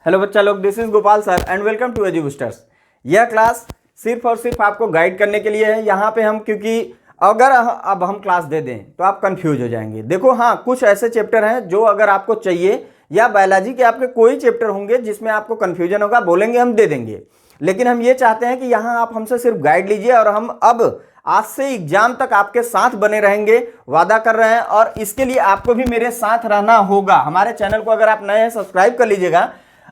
Hello बच्चा लोग, this is Gopal sir and welcome to Eduboosters. यह क्लास सिर्फ और सिर्फ आपको गाइड करने के लिए है। यहाँ पे हम क्योंकि अगर अब हम क्लास दे दें तो आप कंफ्यूज हो जाएंगे। देखो हाँ, कुछ ऐसे चैप्टर हैं जो अगर आपको चाहिए या बायोलॉजी के आपके कोई चैप्टर होंगे जिसमें आपको कन्फ्यूजन होगा, बोलेंगे हम दे देंगे। लेकिन हम ये चाहते हैं कि यहाँ आप हमसे सिर्फ गाइड लीजिए और हम अब आज से एग्जाम तक आपके साथ बने रहेंगे, वादा कर रहे हैं। और इसके लिए आपको भी मेरे साथ रहना होगा। हमारे चैनल को अगर आप नए हैं सब्सक्राइब कर लीजिएगा।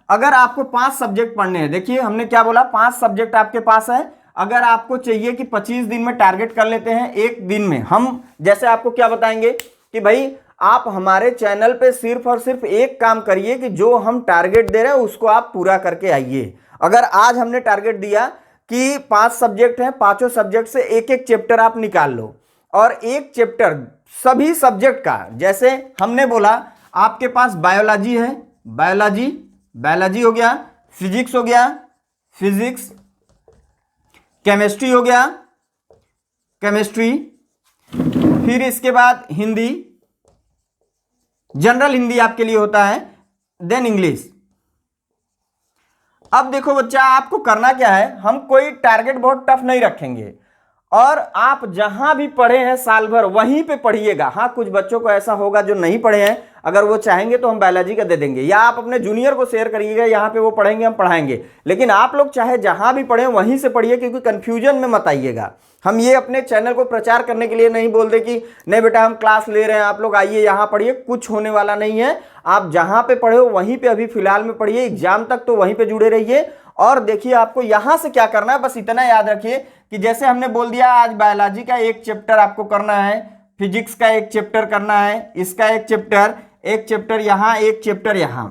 अगर आपको 5 सब्जेक्ट पढ़ने हैं, देखिए हमने क्या बोला, 5 सब्जेक्ट आपके पास है। अगर आपको चाहिए कि 25 दिन में टारगेट कर लेते हैं, एक दिन में हम जैसे आपको क्या बताएंगे कि भाई आप हमारे चैनल पे सिर्फ और सिर्फ एक काम करिए कि जो हम टारगेट दे रहे हैं उसको आप पूरा करके आइए। अगर आज हमने टारगेट दिया कि 5 सब्जेक्ट हैं, पांचों सब्जेक्ट से एक एक चैप्टर आप निकाल लो और एक चैप्टर सभी सब्जेक्ट का, जैसे हमने बोला आपके पास बायोलॉजी है, बायोलॉजी हो गया, फिजिक्स हो गया, फिजिक्स, केमिस्ट्री हो गया, केमिस्ट्री, फिर इसके बाद हिंदी, जनरल हिंदी आपके लिए होता है, देन इंग्लिश। अब देखो बच्चा, आपको करना क्या है, हम कोई टारगेट बहुत टफ नहीं रखेंगे और आप जहां भी पढ़े हैं साल भर वहीं पे पढ़िएगा। हाँ, कुछ बच्चों को ऐसा होगा जो नहीं पढ़े हैं, अगर वो चाहेंगे तो हम बायोलॉजी का दे देंगे या आप अपने जूनियर को शेयर करिएगा, यहाँ पे वो पढ़ेंगे हम पढ़ाएंगे। लेकिन आप लोग चाहे जहां भी पढ़े वहीं से पढ़िए, क्योंकि कंफ्यूजन में मत आइएगा। हम ये अपने चैनल को प्रचार करने के लिए नहीं बोलते कि नहीं बेटा हम क्लास ले रहे हैं, आप लोग आइए यहाँ पढ़िए, कुछ होने वाला नहीं है। आप जहां पे पढ़े हो वहीं पे अभी फिलहाल में पढ़िए, एग्जाम तक तो वहीं पे जुड़े रहिए। और देखिए आपको यहां से क्या करना है, बस इतना याद रखिए कि जैसे हमने बोल दिया आज बायोलॉजी का एक चैप्टर आपको करना है, फिजिक्स का एक चैप्टर करना है, इसका एक चैप्टर यहाँ, एक चैप्टर यहाँ।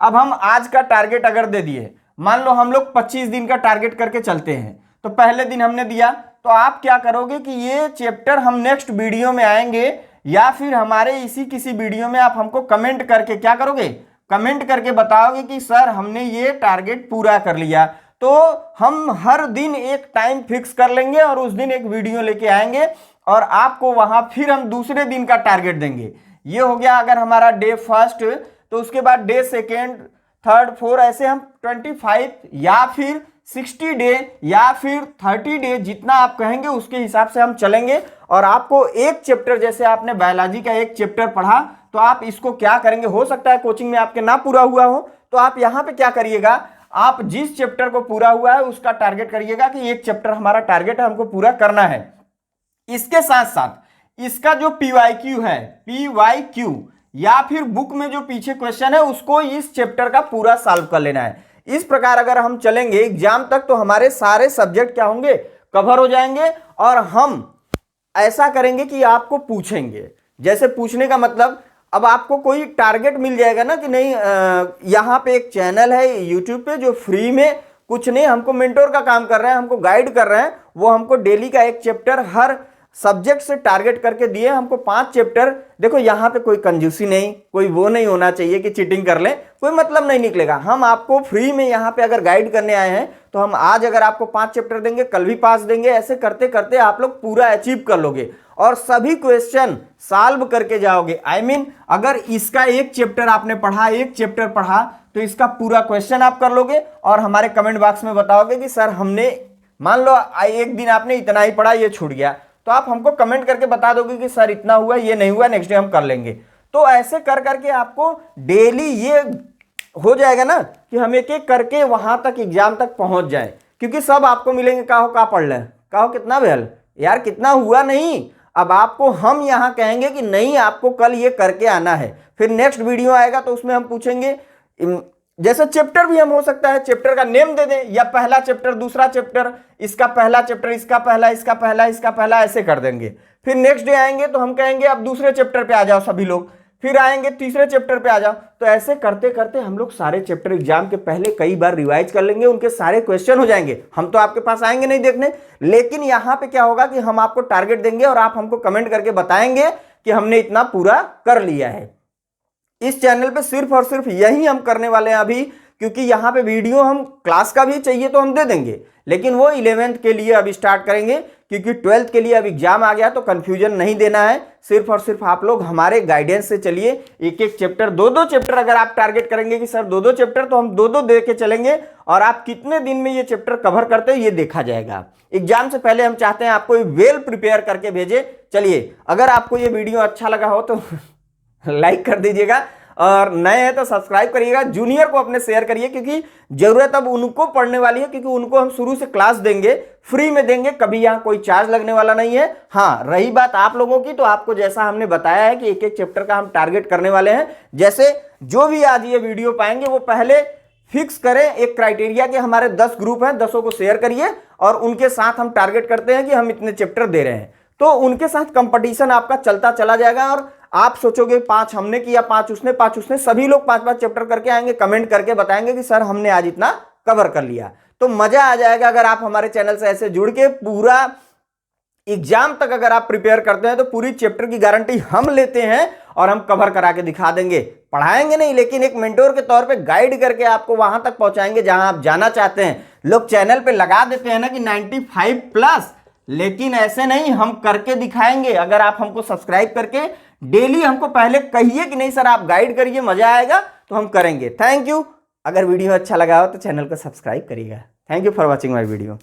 अब हम आज का टारगेट अगर दे दिए, मान लो हम लोग 25 दिन का टारगेट करके चलते हैं, तो पहले दिन हमने दिया, तो आप क्या करोगे कि ये चैप्टर हम नेक्स्ट वीडियो में आएंगे या फिर हमारे इसी किसी वीडियो में आप हमको कमेंट करके क्या करोगे, कमेंट करके बताओगे कि सर हमने ये टारगेट पूरा कर लिया। तो हम हर दिन एक टाइम फिक्स कर लेंगे और उस दिन एक वीडियो लेके आएंगे और आपको वहां फिर हम दूसरे दिन का टारगेट देंगे। ये हो गया अगर हमारा डे फर्स्ट, तो उसके बाद डे सेकेंड, थर्ड, फोर्थ, ऐसे हम 25 या फिर 60 डे या फिर 30 डे, जितना आप कहेंगे उसके हिसाब से हम चलेंगे। और आपको एक चैप्टर, जैसे आपने बायोलॉजी का एक चैप्टर पढ़ा, तो आप इसको क्या करेंगे, हो सकता है कोचिंग में आपके ना पूरा हुआ हो, तो आप यहाँ पे क्या करिएगा, आप जिस चैप्टर को पूरा हुआ है उसका टारगेट करिएगा कि एक चैप्टर हमारा टारगेट है, हमको पूरा करना है। इसके साथ साथ इसका जो PYQ है, PYQ या फिर बुक में जो पीछे क्वेश्चन है उसको इस चैप्टर का पूरा सॉल्व कर लेना है। इस प्रकार अगर हम चलेंगे एग्जाम तक तो हमारे सारे सब्जेक्ट क्या होंगे, कवर हो जाएंगे। और हम ऐसा करेंगे कि आपको पूछेंगे, जैसे पूछने का मतलब, अब आपको कोई टारगेट मिल जाएगा ना कि नहीं, यहाँ पे एक चैनल है यूट्यूब पे जो फ्री में कुछ नहीं, हमको मेंटोर का काम कर रहे हैं, हमको गाइड कर रहे हैं, वो हमको डेली का एक चैप्टर हर सब्जेक्ट से टारगेट करके दिए, हमको 5 चैप्टर। देखो यहाँ पे कोई कंजूसी नहीं, कोई वो नहीं होना चाहिए कि चीटिंग कर ले, कोई मतलब नहीं निकलेगा। हम आपको फ्री में यहाँ पे अगर गाइड करने आए हैं तो हम आज अगर आपको 5 चैप्टर देंगे, कल भी 5 देंगे, ऐसे करते करते आप लोग पूरा अचीव कर लोगे और सभी क्वेश्चन सॉल्व करके जाओगे। I mean, अगर इसका एक चैप्टर आपने पढ़ा, एक चैप्टर पढ़ा, तो इसका पूरा क्वेश्चन आप कर लोगे और हमारे कमेंट बॉक्स में बताओगे कि सर हमने, मान लो एक दिन आपने इतना ही पढ़ा, ये छूट गया, तो आप हमको कमेंट करके बता दोगे कि सर इतना हुआ, ये नहीं हुआ, नेक्स्ट डे हम कर लेंगे। तो ऐसे कर करके आपको डेली ये हो जाएगा ना कि हम एक एक करके वहां तक एग्जाम तक पहुंच जाए, क्योंकि सब आपको मिलेंगे, कहो का पढ़ लें, कहो कितना भेल यार, कितना हुआ नहीं। अब आपको हम यहाँ कहेंगे कि नहीं आपको कल ये करके आना है, फिर नेक्स्ट वीडियो आएगा तो उसमें हम पूछेंगे, जैसे चैप्टर भी हम हो सकता है चैप्टर का नेम दे दें, या पहला चैप्टर, दूसरा चैप्टर, इसका पहला चैप्टर, इसका पहला, इसका पहला, इसका पहला, ऐसे कर देंगे। फिर नेक्स्ट डे आएंगे तो हम कहेंगे अब दूसरे चैप्टर पे आ जाओ सभी लोग, फिर आएंगे तीसरे चैप्टर पे आ जाओ। तो ऐसे करते करते हम लोग सारे चैप्टर एग्जाम के पहले कई बार रिवाइज कर लेंगे, उनके सारे क्वेश्चन हो जाएंगे। हम तो आपके पास आएंगे नहीं देखने, लेकिन यहाँ पे क्या होगा कि हम आपको टारगेट देंगे और आप हमको कमेंट करके बताएंगे कि हमने इतना पूरा कर लिया है। इस चैनल पे सिर्फ और सिर्फ यही हम करने वाले हैं अभी, क्योंकि यहाँ पे वीडियो हम क्लास का भी चाहिए तो हम दे देंगे, लेकिन वो 11th के लिए अभी स्टार्ट करेंगे, क्योंकि 12th के लिए अब एग्जाम आ गया, तो कंफ्यूजन नहीं देना है। सिर्फ और सिर्फ आप लोग हमारे गाइडेंस से चलिए। एक एक चैप्टर, दो चैप्टर अगर आप टारगेट करेंगे कि सर दो चैप्टर, तो हम दो दे के चलेंगे और आप कितने दिन में ये चैप्टर कवर करते हो ये देखा जाएगा। एग्जाम से पहले हम चाहते हैं आपको वेल प्रिपेयर करके भेजे। चलिए, अगर आपको ये वीडियो अच्छा लगा हो तो लाइक कर दीजिएगा, और नए हैं तो सब्सक्राइब करिएगा। जूनियर को अपने शेयर करिए, क्योंकि जरूरत अब उनको पढ़ने वाली है, क्योंकि उनको हम शुरू से क्लास देंगे, फ्री में देंगे, कभी यहाँ कोई चार्ज लगने वाला नहीं है। हाँ, रही बात आप लोगों की, तो आपको जैसा हमने बताया है कि एक एक चैप्टर का हम टारगेट करने वाले हैं। जैसे जो भी आज ये वीडियो पाएंगे वो पहले फिक्स करें एक क्राइटेरिया कि हमारे 10 ग्रुप हैं, 10 को शेयर करिए और उनके साथ हम टारगेट करते हैं कि हम इतने चैप्टर दे रहे हैं। तो उनके साथ कंपटीशन आपका चलता चला जाएगा, और आप सोचोगे 5 हमने किया, 5 उसने, सभी लोग 5-5 चैप्टर करके आएंगे, कमेंट करके बताएंगे कि सर हमने आज इतना कवर कर लिया। तो मजा आ जाएगा अगर आप हमारे चैनल से ऐसे जुड़ के पूरा एग्जाम तक अगर आप प्रिपेयर करते हैं, तो पूरी चैप्टर की गारंटी हम लेते हैं और हम कवर करा के दिखा देंगे। पढ़ाएंगे नहीं, लेकिन एक मेंटोर के तौर पे गाइड करके आपको वहां तक पहुंचाएंगे जहां आप जाना चाहते हैं। लोग चैनल पे लगा देते हैं ना कि 95+, लेकिन ऐसे नहीं, हम करके दिखाएंगे। अगर आप हमको सब्सक्राइब करके डेली हमको पहले कहिए कि नहीं सर आप गाइड करिए, मजा आएगा, तो हम करेंगे। Thank you. अगर वीडियो अच्छा लगा हो तो चैनल को सब्सक्राइब करिएगा। Thank you for watching my video.